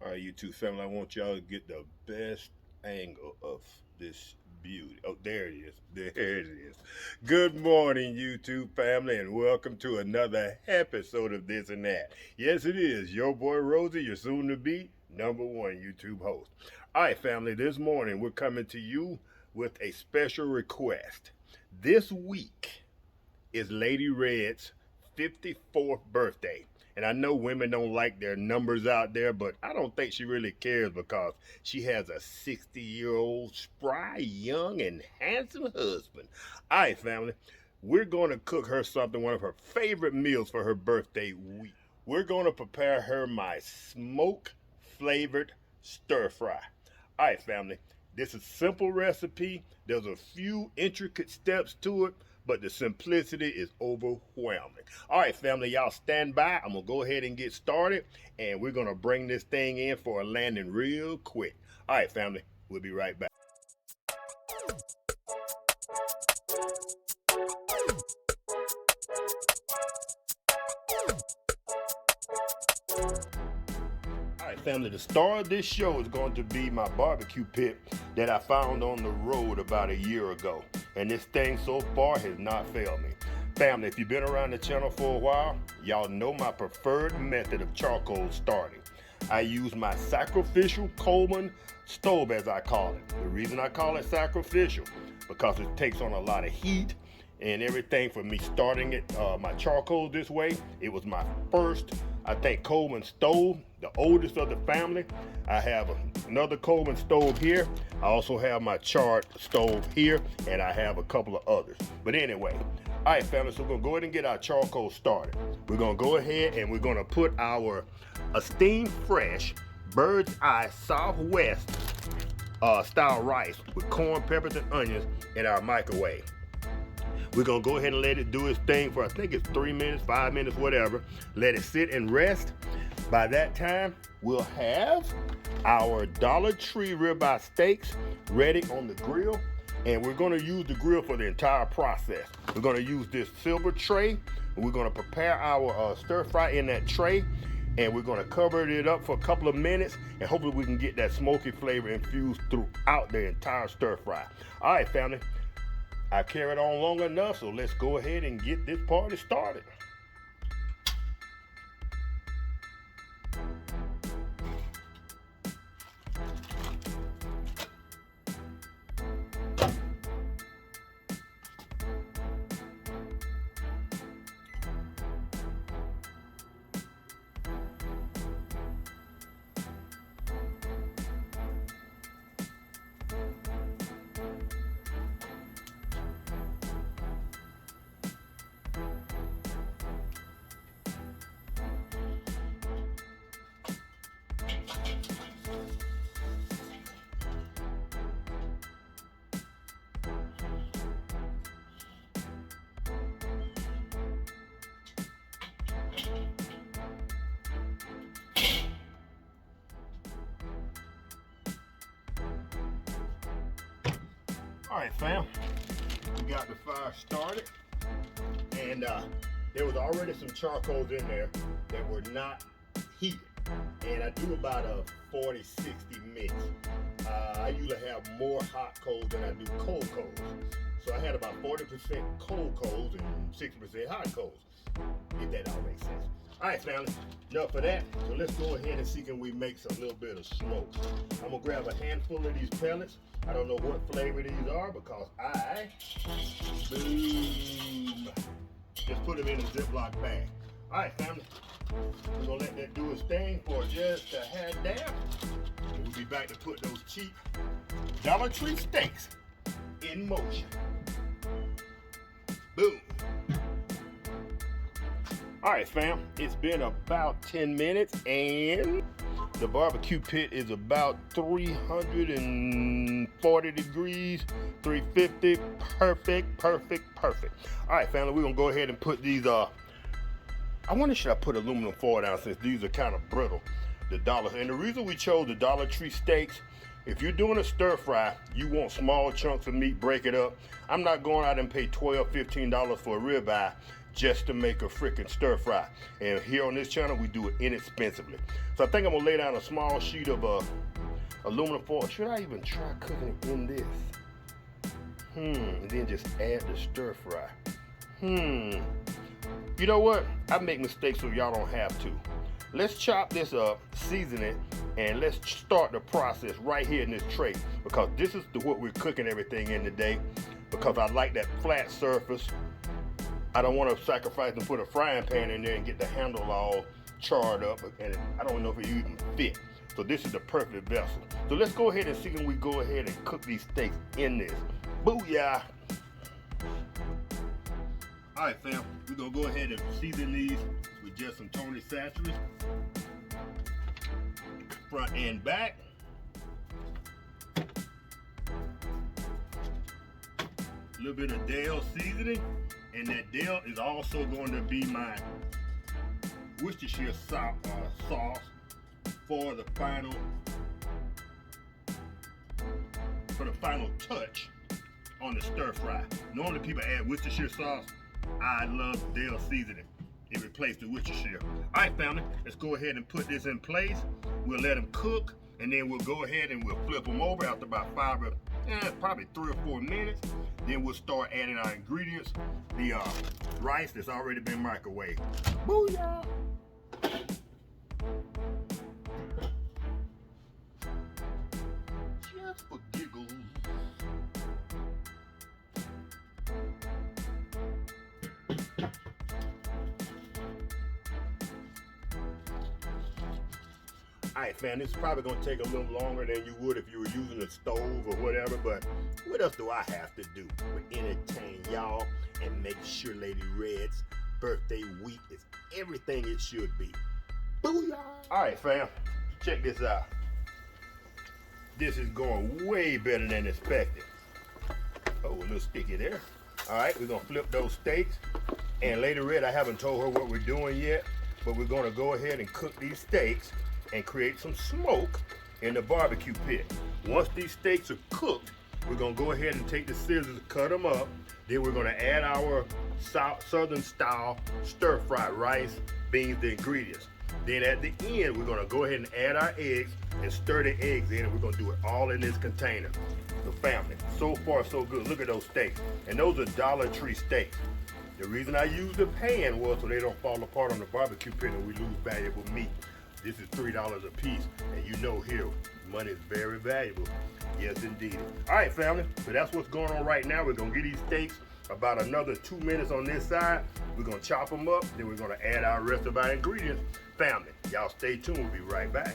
All right, YouTube family, I want y'all to get the best angle of this beauty. Oh, there it is. There it is. Good morning, YouTube family, and welcome to another episode of This and That. Yes, it is. Your boy Rosie, your soon to be number one YouTube host. All right, family, this morning we're coming to you with a special request. This week is Lady Red's 54th birthday. And I know women don't like their numbers out there, but I don't think she really cares because she has a 60-year-old spry, young, and handsome husband. All right, family, we're going to cook her something, one of her favorite meals for her birthday week. We're going to prepare her my smoke-flavored stir fry. All right, family, this is a simple recipe. There's a few intricate steps to it, but the simplicity is overwhelming. All right, family, y'all stand by. I'm going to go ahead and get started, and we're going to bring this thing in for a landing real quick. All right, family, we'll be right back. All right, family, the star of this show is going to be my barbecue pit that I found on the road about a year ago. And this thing so far has not failed me. Family, if you've been around the channel for a while, y'all know my preferred method of charcoal starting. I use my sacrificial Coleman stove, as I call it. The reason I call it sacrificial, because it takes on a lot of heat and everything. For me starting it, my charcoal this way, it was my first, I think, Coleman stove, the oldest of the family. I have another Coleman stove here. I also have my charred stove here, and I have a couple of others. But anyway, all right, family, so we're gonna go ahead and get our charcoal started. We're gonna go ahead and we're gonna put our Esteemed Fresh Bird's Eye Southwest style rice with corn, peppers, and onions in our microwave. We're gonna go ahead and let it do its thing for, I think it's 3 minutes, 5 minutes, whatever. Let it sit and rest. By that time, we'll have our Dollar Tree ribeye steaks ready on the grill. And we're gonna use the grill for the entire process. We're gonna use this silver tray. And we're gonna prepare our stir fry in that tray. And we're gonna cover it up for a couple of minutes. And hopefully we can get that smoky flavor infused throughout the entire stir fry. All right, family. I carried on long enough, so let's go ahead and get this party started. All right, fam, we got the fire started, and there was already some charcoals in there that were not heated, and I do about a 40-60 mix. I usually have more hot coals than I do cold coals, so I had about 40% cold coals and 60% hot coals, if that all makes sense. All right, family, enough of that. So let's go ahead and see can we make a little bit of smoke. I'm gonna grab a handful of these pellets. I don't know what flavor these are because I, boom, just put them in a Ziploc bag. All right, family, we're gonna let that do its thing for just a half damn. And we'll be back to put those cheap Dollar Tree steaks in motion. Boom. All right, fam, it's been about 10 minutes and the barbecue pit is about 340 degrees, 350, perfect, perfect, perfect. All right, family, we're gonna go ahead and put these, I wonder should I put aluminum foil down since these are kind of brittle, the dollar. And the reason we chose the Dollar Tree steaks, if you're doing a stir fry, you want small chunks of meat, break it up. I'm not going out and pay $12, $15 for a ribeye just to make a freaking stir fry. And here on this channel, we do it inexpensively. So I think I'm gonna lay down a small sheet of aluminum foil. Should I even try cooking it in this? And then just add the stir fry. You know what? I make mistakes so y'all don't have to. Let's chop this up, season it, and let's start the process right here in this tray, because this is what we're cooking everything in today, because I like that flat surface. I don't want to sacrifice and put a frying pan in there and get the handle all charred up, and I don't know if it even fit. So this is the perfect vessel. So let's go ahead and see when we go ahead and cook these steaks in this. Booyah! All right, fam, we're gonna go ahead and season these with just some Tony Chachere's, front and back. A little bit of Dale seasoning, and that Dale is also going to be my Worcestershire sauce for the final touch on the stir fry. Normally people add Worcestershire sauce. I love Dale seasoning. It replaced the Worcestershire. All right, family, let's go ahead and put this in place. We'll let them cook, and then we'll go ahead and we'll flip them over after about probably 3 or 4 minutes. Then we'll start adding our ingredients. The rice that's already been microwaved. Booyah! Just for giggles. Alright, fam, this is probably going to take a little longer than you would if you were using a stove or whatever, but what else do I have to do but entertain y'all and make sure Lady Red's birthday week is everything it should be? Booyah! Alright, fam, check this out. This is going way better than expected. Oh, a little sticky there. Alright, we're going to flip those steaks. And Lady Red, I haven't told her what we're doing yet, but we're going to go ahead and cook these steaks and create some smoke in the barbecue pit. Once these steaks are cooked, we're gonna go ahead and take the scissors, cut them up. Then we're gonna add our southern style stir fried rice, beans, the ingredients. Then at the end, we're gonna go ahead and add our eggs and stir the eggs in, and we're gonna do it all in this container. The family, so far so good. Look at those steaks, and those are Dollar Tree steaks. The reason I use the pan was so they don't fall apart on the barbecue pit and we lose valuable meat. This is $3 a piece, and you know here, money is very valuable. Yes, indeed. All right, family, so that's what's going on right now. We're gonna get these steaks about another 2 minutes on this side. We're gonna chop them up, then we're gonna add our rest of our ingredients. Family, y'all stay tuned, we'll be right back.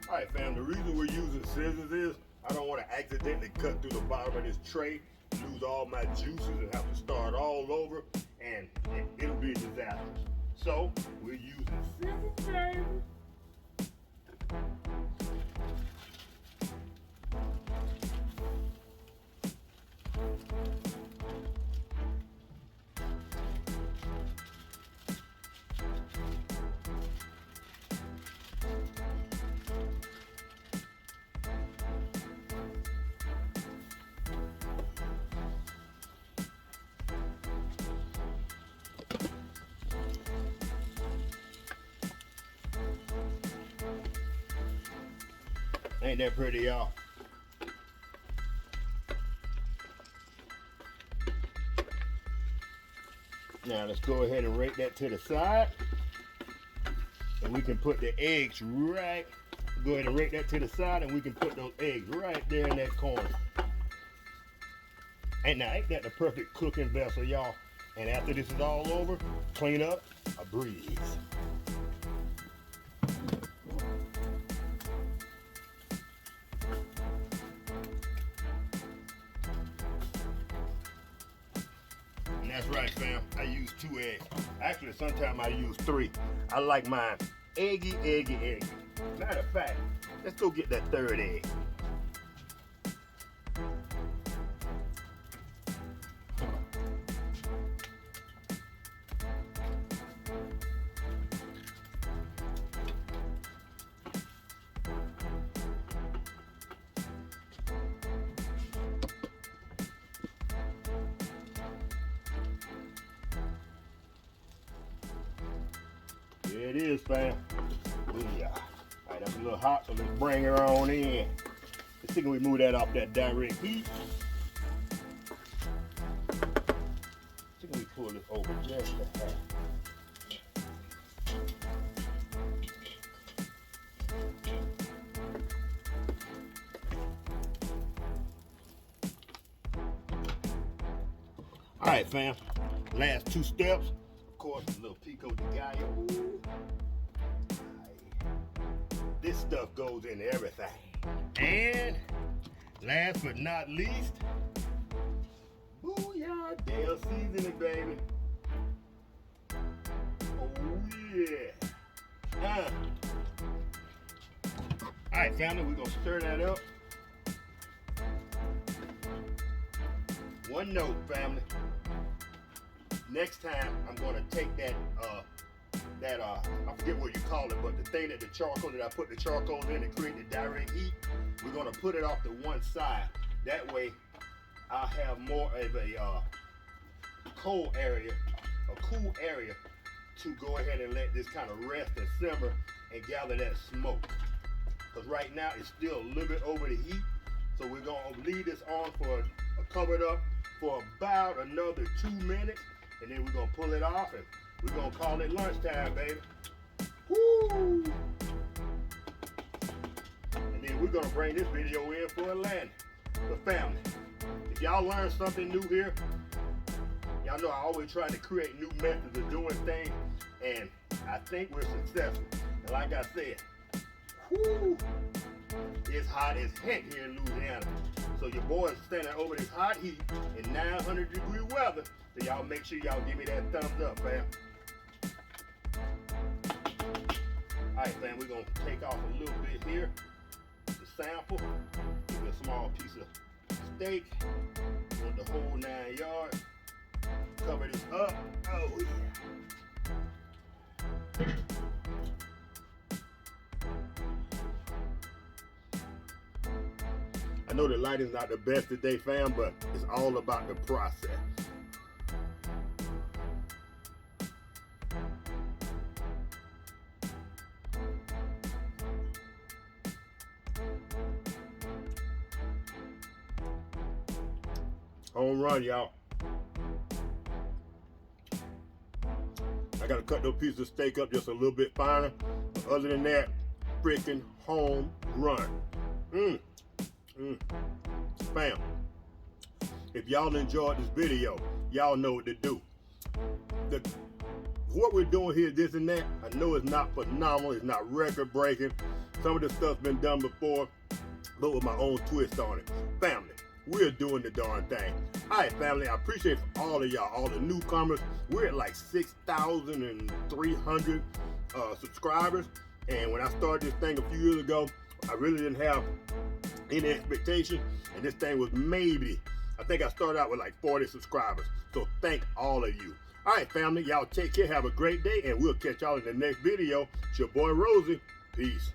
All right, fam, the reason we're using scissors is I don't want to accidentally cut through the bottom of this tray, lose all my juices, and have to start all over, and it'll be a disaster. So we're using scissors, baby. Ain't that pretty, y'all? Now let's go ahead and rake that to the side. And we can put the eggs right, go ahead and rake that to the side, and we can put those eggs right there in that corner. And now ain't that the perfect cooking vessel, y'all? And after this is all over, clean up a breeze. That's right, fam. I use 2 eggs. Actually, sometimes I use 3. I like mine eggy, eggy, eggy. Matter of fact, Let's go get that third egg. There it is, fam. Yeah. All right, that's a little hot, so let's bring her on in. Let's see, can we move that off that direct heat? See, can we pull this over just a half? All right, fam. Last two steps. Of course, a little pico de gallo. This stuff goes in everything. And last but not least, booyah, Dale seasoning, baby. Oh yeah. All right, family, we're gonna stir that up. One note, family. Next time, I'm gonna take that I forget what you call it, but the thing that the charcoal that I put the charcoal in to create the direct heat, we're gonna put it off to one side. That way, I'll have more of a cold area, a cool area, to go ahead and let this kind of rest and simmer and gather that smoke. Because right now it's still a little bit over the heat, so we're gonna leave this on for covered up for about another 2 minutes, and then we're gonna pull it off and we're gonna call it lunchtime, baby. Woo! And then we're gonna bring this video in for a landing. But family, if y'all learn something new here, y'all know I always try to create new methods of doing things, and I think we're successful. And like I said, whoo, it's hot as heck here in Louisiana. So your boys standing over this hot heat in 900-degree weather, so y'all make sure y'all give me that thumbs up, fam. All right, fam, we're gonna take off a little bit here to sample. Give me a small piece of steak. Want the whole 9 yards. Cover this up. Oh yeah. I know the lighting's not the best today, fam, but it's all about the process. Home run, y'all. I gotta cut those pieces of steak up just a little bit finer. But other than that, freaking home run. Fam, if y'all enjoyed this video, y'all know what to do. What we're doing here, this and that, I know it's not phenomenal, it's not record breaking. Some of the stuff's been done before, but with my own twist on it. Family, we're doing the darn thing. All right, family, I appreciate all of y'all, all the newcomers. We're at like 6,300 subscribers. And when I started this thing a few years ago, I really didn't have any expectation. And this thing was maybe, I think I started out with like 40 subscribers. So thank all of you. All right, family, y'all take care, have a great day, and we'll catch y'all in the next video. It's your boy Rosie. Peace.